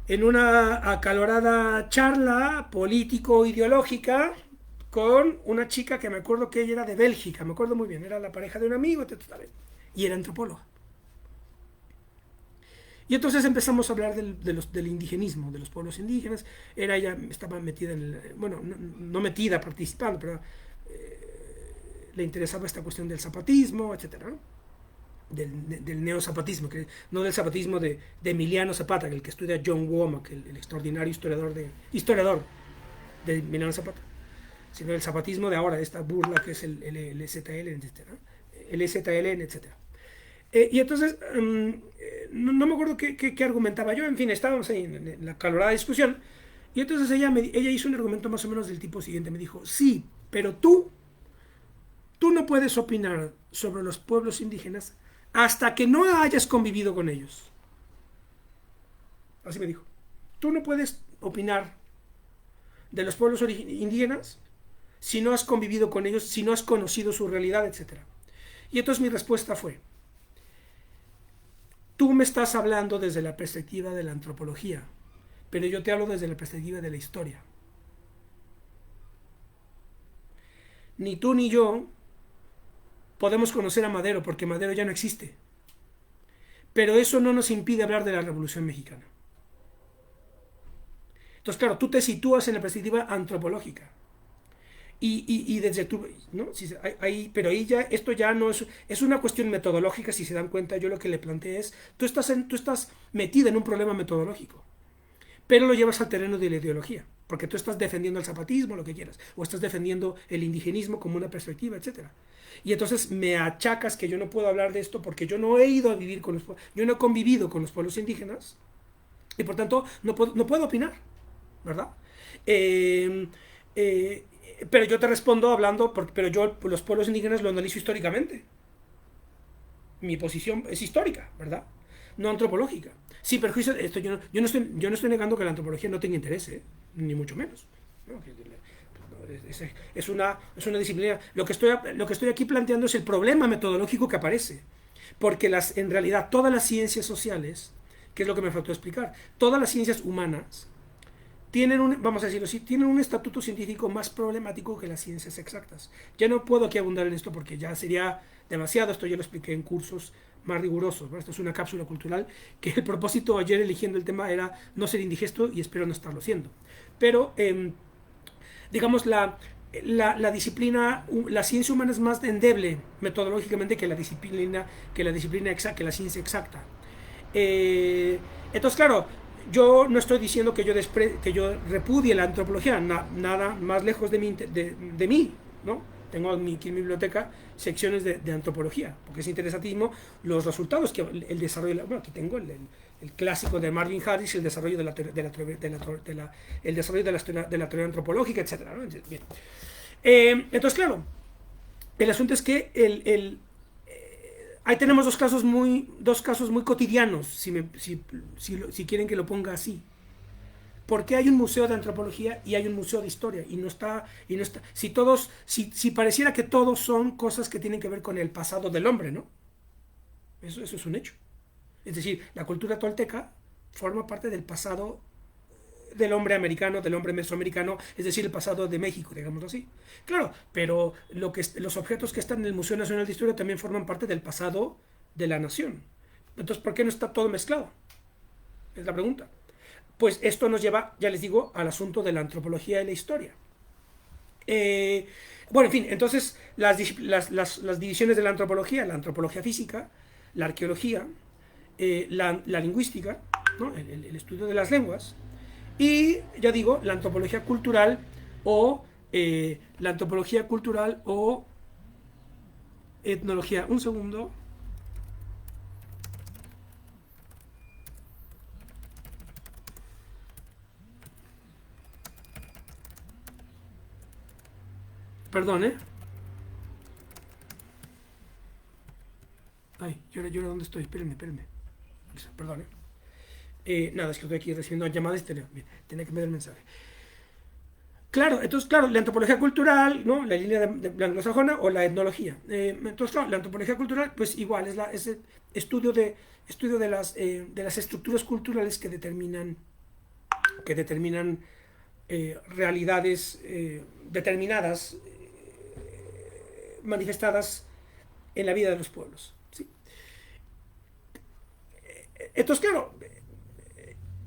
en una acalorada charla político-ideológica con una chica que me acuerdo que ella era de Bélgica, me acuerdo muy bien, era la pareja de un amigo, y era antropóloga. Y entonces empezamos a hablar del indigenismo, de los pueblos indígenas. Ella estaba metida bueno, no metida, participando, pero le interesaba esta cuestión del zapatismo, etcétera, ¿no? Del neozapatismo, no del zapatismo de Emiliano Zapata, el que estudia John Womack, el extraordinario historiador de Emiliano Zapata, sino el zapatismo de ahora, de esta burla que es el EZLN, etcétera, el EZLN, etcétera. Y entonces, no me acuerdo qué argumentaba yo. En fin, estábamos ahí en la calorada discusión. Y entonces ella hizo un argumento más o menos del tipo siguiente. Me dijo: sí, pero tú no puedes opinar sobre los pueblos indígenas hasta que no hayas convivido con ellos. Así me dijo. Tú no puedes opinar de los pueblos indígenas si no has convivido con ellos, si no has conocido su realidad, etcétera. Y entonces mi respuesta fue: tú me estás hablando desde la perspectiva de la antropología, pero yo te hablo desde la perspectiva de la historia. Ni tú ni yo podemos conocer a Madero, porque Madero ya no existe. Pero eso no nos impide hablar de la Revolución Mexicana. Entonces, claro, tú te sitúas en la perspectiva antropológica. Y desde tu, ¿no? Pero ahí ya, esto ya no es una cuestión metodológica. Si se dan cuenta, yo lo que le planteé es: tú estás metida en un problema metodológico, pero lo llevas al terreno de la ideología, porque tú estás defendiendo el zapatismo, lo que quieras, o estás defendiendo el indigenismo como una perspectiva, etcétera. Y entonces me achacas que yo no puedo hablar de esto porque yo no he ido a vivir con yo no he convivido con los pueblos indígenas, y por tanto no puedo opinar, ¿verdad? Pero yo te respondo hablando, pero yo los pueblos indígenas lo analizo históricamente. Mi posición es histórica, ¿verdad? No antropológica. Sin perjuicio, yo no estoy negando que la antropología no tenga interés, ni mucho menos, ¿no? Es una disciplina. Lo que estoy aquí planteando es el problema metodológico que aparece. Porque en realidad todas las ciencias sociales, que es lo que me faltó explicar, todas las ciencias humanas tienen vamos a decirlo así, tienen un estatuto científico más problemático que las ciencias exactas. Ya no puedo aquí abundar en esto porque ya sería demasiado. Esto ya lo expliqué en cursos más rigurosos, ¿no? Esto es una cápsula cultural que el propósito ayer eligiendo el tema era no ser indigesto, y espero no estarlo siendo. Pero digamos la disciplina, la ciencia humana es más endeble metodológicamente que la ciencia exacta. Entonces, claro, yo no estoy diciendo que yo repudie la antropología, nada más lejos de mí, ¿no? tengo aquí en mi biblioteca secciones de antropología, porque es interesantísimo los resultados que el desarrollo, bueno, aquí tengo el clásico de Marvin Harris, el desarrollo el desarrollo de la teoría antropológica, etcétera, ¿no? Bien. Entonces, claro, el asunto es que ahí tenemos dos casos muy cotidianos, si quieren que lo ponga así. ¿Por qué hay un museo de antropología y hay un museo de historia? Si pareciera que todos son cosas que tienen que ver con el pasado del hombre, ¿no? Eso es un hecho. Es decir, la cultura tolteca forma parte del pasado del hombre americano, del hombre mesoamericano, es decir, el pasado de México, digámoslo así. Claro, pero los objetos que están en el Museo Nacional de Historia también forman parte del pasado de la nación. Entonces, ¿por qué no está todo mezclado? Es la pregunta. Pues esto nos lleva, ya les digo, al asunto de la antropología y la historia. Bueno, en fin, entonces las divisiones de la antropología física, la arqueología, la lingüística, ¿no? El estudio de las lenguas, y ya digo, la antropología cultural o etnología. Un segundo. Perdón, ¿eh? Ay, ¿yo dónde estoy? Espérenme. Perdón, ¿eh? Nada, es que estoy aquí recibiendo llamadas y tenía que meter el mensaje. Claro, entonces, claro, la antropología cultural, ¿no? La línea de anglosajona o la etnología. Entonces, claro, la antropología cultural, pues igual, es el estudio de las estructuras culturales que determinan realidades determinadas, manifestadas en la vida de los pueblos. ¿Sí? Entonces, claro,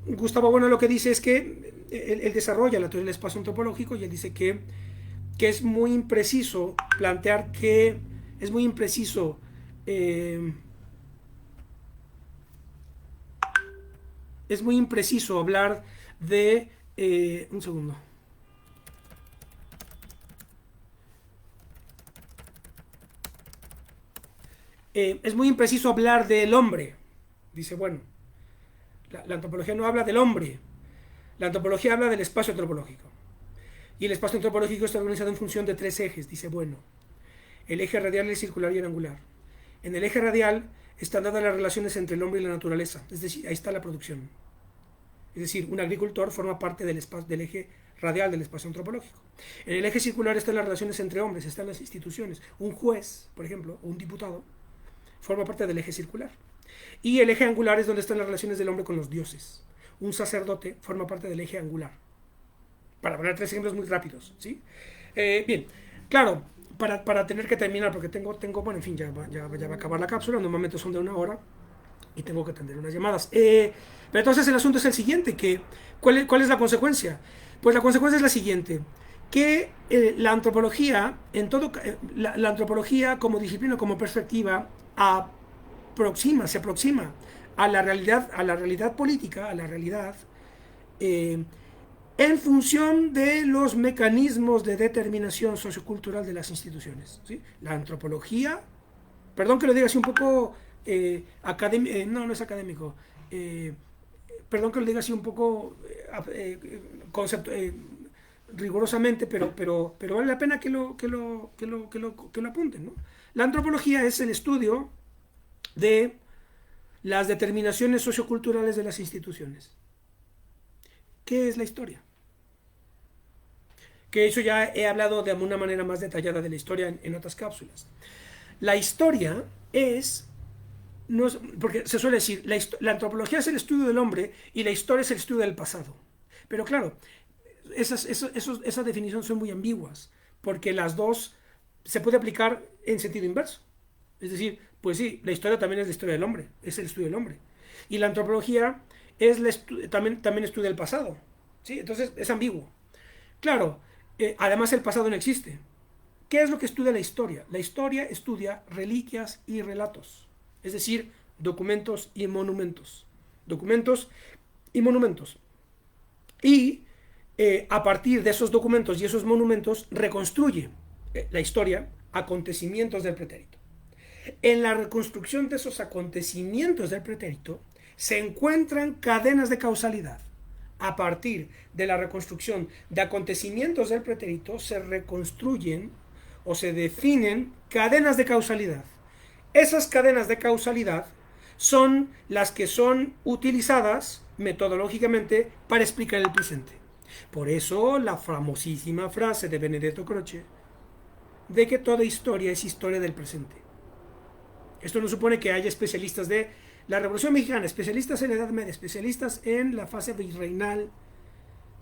Gustavo Bueno lo que dice es que él desarrolla la teoría del espacio antropológico y él dice que es muy impreciso plantear que es muy impreciso hablar de un segundo. Es muy impreciso hablar del hombre. Dice, bueno, la antropología no habla del hombre. La antropología habla del espacio antropológico. Y el espacio antropológico está organizado en función de tres ejes. Dice, bueno, el eje radial, el circular y el angular. En el eje radial están dadas las relaciones entre el hombre y la naturaleza. Es decir, ahí está la producción. Es decir, un agricultor forma parte del eje radial del espacio antropológico. En el eje circular están las relaciones entre hombres, están las instituciones. Un juez, por ejemplo, o un diputado, forma parte del eje circular. Y el eje angular es donde están las relaciones del hombre con los dioses. Un sacerdote forma parte del eje angular. Para poner tres ejemplos muy rápidos, ¿sí? Bien, claro, para tener que terminar, porque tengo bueno, en fin, ya va a acabar la cápsula, normalmente son de 1 hora, y tengo que atender unas llamadas. Pero entonces el asunto es el siguiente, ¿cuál es la consecuencia? Pues la consecuencia es la siguiente, que la antropología, la antropología como disciplina, como perspectiva, se aproxima a la realidad política, a la realidad, en función de los mecanismos de determinación sociocultural de las instituciones. ¿Sí? La antropología, perdón que lo diga así un poco académico, no es académico, perdón que lo diga así un poco rigurosamente, pero vale la pena que lo apunten, ¿no? La antropología es el estudio de las determinaciones socioculturales de las instituciones. ¿Qué es la historia? Que eso ya he hablado de una manera más detallada de la historia en otras cápsulas. La historia porque se suele decir, la antropología es el estudio del hombre y la historia es el estudio del pasado. Pero claro, esas definiciones son muy ambiguas, porque las dos se puede aplicar en sentido inverso. Es decir, pues sí, la historia también es la historia del hombre, es el estudio del hombre. Y la antropología también estudia el pasado. ¿Sí? Entonces es ambiguo. Claro, además el pasado no existe. ¿Qué es lo que estudia la historia? La historia estudia reliquias y relatos, es decir, documentos y monumentos. Documentos y monumentos. Y a partir de esos documentos y esos monumentos reconstruye. la historia, acontecimientos del pretérito. En la reconstrucción de esos acontecimientos del pretérito se encuentran cadenas de causalidad. A partir de la reconstrucción de acontecimientos del pretérito se reconstruyen o se definen cadenas de causalidad. Esas cadenas de causalidad son las que son utilizadas metodológicamente para explicar el presente. Por eso la famosísima frase de Benedetto Croce de que toda historia es historia del presente. Esto no supone que haya especialistas de la Revolución Mexicana, especialistas en la Edad Media, especialistas en la fase virreinal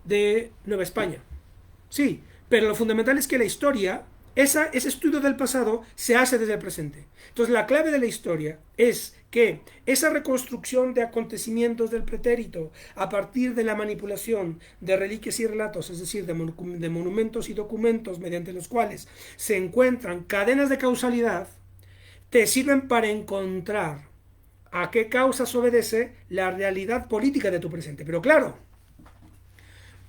de Nueva España. Sí, pero lo fundamental es que la historia, ese estudio del pasado, se hace desde el presente. Entonces la clave de la historia es que esa reconstrucción de acontecimientos del pretérito a partir de la manipulación de reliquias y relatos, es decir, de monumentos y documentos mediante los cuales se encuentran cadenas de causalidad, te sirven para encontrar a qué causas obedece la realidad política de tu presente. Pero claro,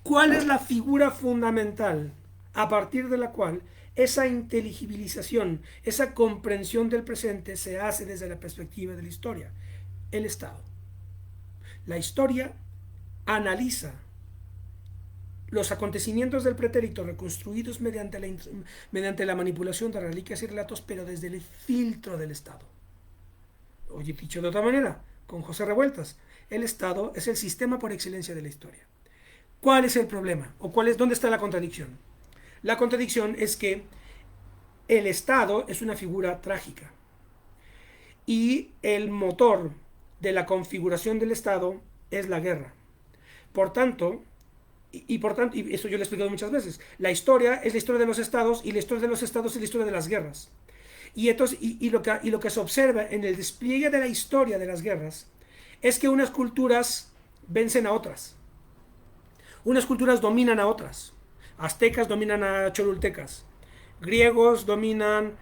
¿cuál es la figura fundamental a partir de la cual esa inteligibilización, esa comprensión del presente se hace desde la perspectiva de la historia? El Estado. La historia analiza los acontecimientos del pretérito reconstruidos mediante la manipulación de reliquias y relatos, pero desde el filtro del Estado. Oye, dicho de otra manera, con José Revueltas, el Estado es el sistema por excelencia de la historia. ¿Cuál es el problema? ¿O dónde está la contradicción? La contradicción es que el Estado es una figura trágica y el motor de la configuración del Estado es la guerra. Por tanto, y eso yo lo he explicado muchas veces, la historia es la historia de los estados y la historia de los estados es la historia de las guerras. Y lo que se observa en el despliegue de la historia de las guerras es que unas culturas vencen a otras. Unas culturas dominan a otras. Aztecas dominan a cholultecas. Griegos dominan,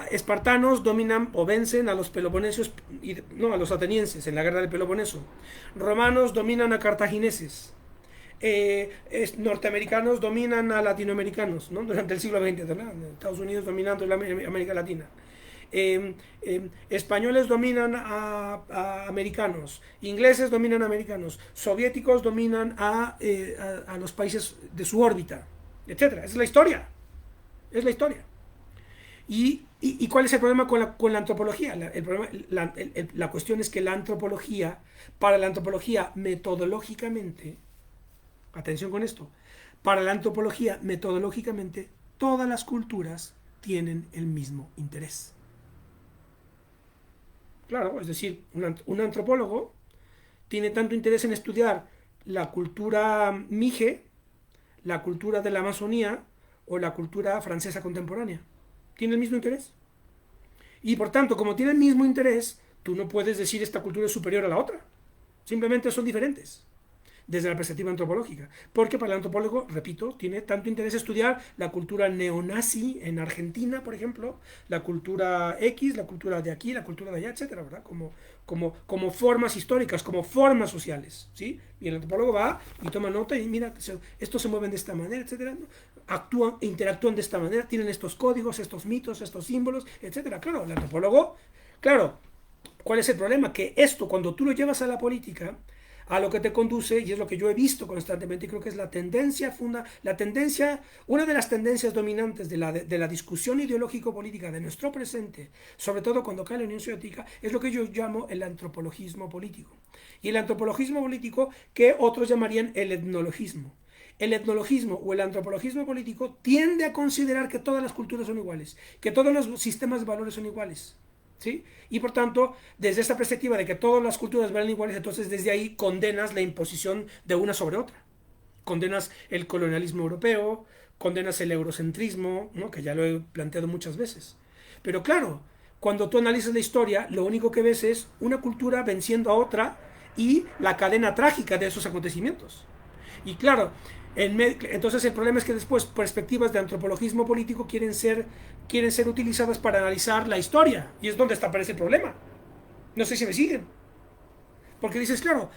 espartanos dominan o vencen a los peloponesos, a los atenienses en la guerra del Peloponeso. Romanos dominan a cartagineses. Norteamericanos dominan a latinoamericanos, ¿no? Durante el siglo XX, ¿verdad? Estados Unidos dominando la América Latina. Españoles dominan a americanos, ingleses dominan a americanos, soviéticos dominan a los países de su órbita, etcétera. Es la historia. Es la historia. ¿Y cuál es el problema con la antropología? La cuestión es que para la antropología metodológicamente, atención con esto, para la antropología metodológicamente todas las culturas tienen el mismo interés. Claro, es decir, un antropólogo tiene tanto interés en estudiar la cultura mije, la cultura de la Amazonía o la cultura francesa contemporánea. Tiene el mismo interés. Y por tanto, como tiene el mismo interés, tú no puedes decir esta cultura es superior a la otra. Simplemente son diferentes desde la perspectiva antropológica. Porque para el antropólogo, repito, tiene tanto interés estudiar la cultura neonazi en Argentina, por ejemplo, la cultura X, la cultura de aquí, la cultura de allá, etcétera, ¿verdad? Como formas históricas, como formas sociales, ¿sí? Y el antropólogo va y toma nota y mira, estos se mueven de esta manera, etcétera, ¿no? Actúan e interactúan de esta manera, tienen estos códigos, estos mitos, estos símbolos, etcétera. Claro, el antropólogo, claro, ¿cuál es el problema? Que esto, cuando tú lo llevas a la política, a lo que te conduce, y es lo que yo he visto constantemente, y creo que es una de las tendencias dominantes de la discusión ideológico-política de nuestro presente, sobre todo cuando cae la Unión Soviética, es lo que yo llamo el antropologismo político. Y el antropologismo político, que otros llamarían el etnologismo. El etnologismo o el antropologismo político tiende a considerar que todas las culturas son iguales, que todos los sistemas de valores son iguales. ¿Sí? Y por tanto, desde esta perspectiva de que todas las culturas valen iguales, entonces desde ahí condenas la imposición de una sobre otra. Condenas el colonialismo europeo, condenas el eurocentrismo, ¿no? Que ya lo he planteado muchas veces. Pero claro, cuando tú analizas la historia, lo único que ves es una cultura venciendo a otra y la cadena trágica de esos acontecimientos. Y claro, entonces el problema es que después perspectivas de antropologismo político quieren ser utilizadas para analizar la historia, y es donde aparece el problema. No sé si me siguen, porque dices, claro,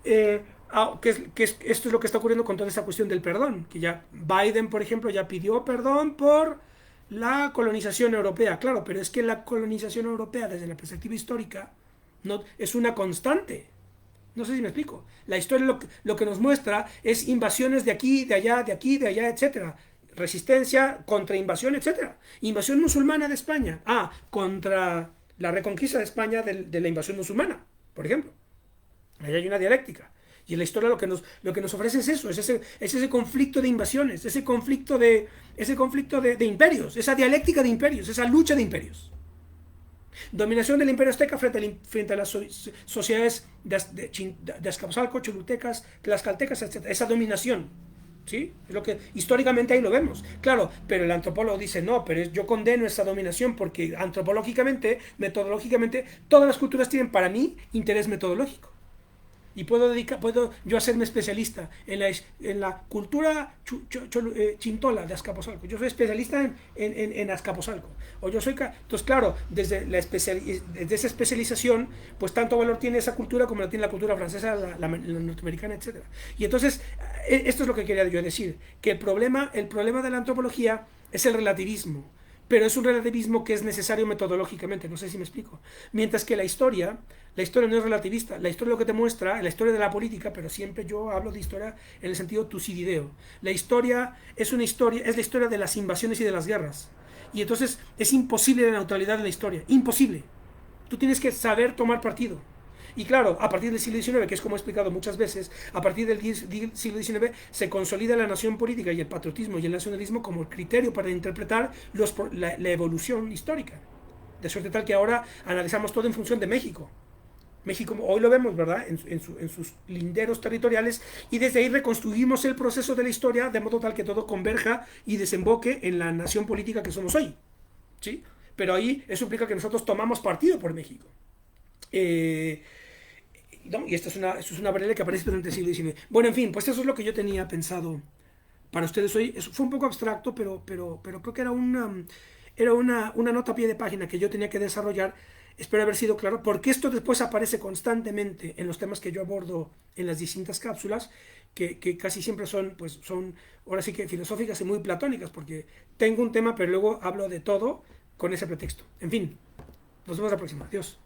esto es lo que está ocurriendo con toda esta cuestión del perdón, que ya Biden, por ejemplo, ya pidió perdón por La colonización europea, claro, pero es que la colonización europea desde la perspectiva histórica no, es una constante. No sé si me explico. La historia lo que nos muestra es invasiones de aquí, de allá, etcétera. Resistencia, contrainvasión, etcétera. Invasión musulmana de España. Ah, contra la reconquista de España de la invasión musulmana, por ejemplo. Ahí hay una dialéctica. Y en la historia lo que nos ofrece es eso, es ese conflicto de invasiones, ese conflicto de imperios, esa dialéctica de imperios, esa lucha de imperios. Dominación del imperio azteca frente a las sociedades de Azcapotzalco, cholutecas, tlaxcaltecas, etc. Esa dominación, ¿sí? Es lo que históricamente ahí lo vemos. Claro, pero el antropólogo dice, no, pero yo condeno esa dominación porque antropológicamente, metodológicamente, todas las culturas tienen para mí interés metodológico. Y puedo yo hacerme especialista en la cultura chintola de Azcapotzalco. Yo soy especialista en Azcapotzalco. O yo soy... Entonces, claro, desde esa especialización, pues tanto valor tiene esa cultura como la tiene la cultura francesa, la norteamericana, etcétera. Y entonces, esto es lo que quería yo decir, que el problema de la antropología es el relativismo. Pero es un relativismo que es necesario metodológicamente, no sé si me explico. Mientras que la historia no es relativista. La historia lo que te muestra, la historia de la política, pero siempre yo hablo de historia en el sentido tucidideo. La historia es la historia de las invasiones y de las guerras. Y entonces es imposible la neutralidad de la historia, imposible. Tú tienes que saber tomar partido. Y claro, a partir del siglo XIX, que es como he explicado muchas veces, a partir del siglo XIX se consolida la nación política y el patriotismo y el nacionalismo como el criterio para interpretar la evolución histórica. De suerte tal que ahora analizamos todo en función de México. México, hoy lo vemos, ¿verdad?, en sus linderos territoriales, y desde ahí reconstruimos el proceso de la historia de modo tal que todo converja y desemboque en la nación política que somos hoy. ¿Sí? Pero ahí eso implica que nosotros tomamos partido por México. No, y esto es una variable que aparece durante el siglo XIX. Bueno, en fin, pues eso es lo que yo tenía pensado para ustedes hoy. Eso fue un poco abstracto, pero creo que era una nota a pie de página que yo tenía que desarrollar. Espero haber sido claro, porque esto después aparece constantemente en los temas que yo abordo en las distintas cápsulas, que casi siempre son ahora sí que filosóficas y muy platónicas, porque tengo un tema, pero luego hablo de todo con ese pretexto. En fin, nos vemos la próxima. Adiós.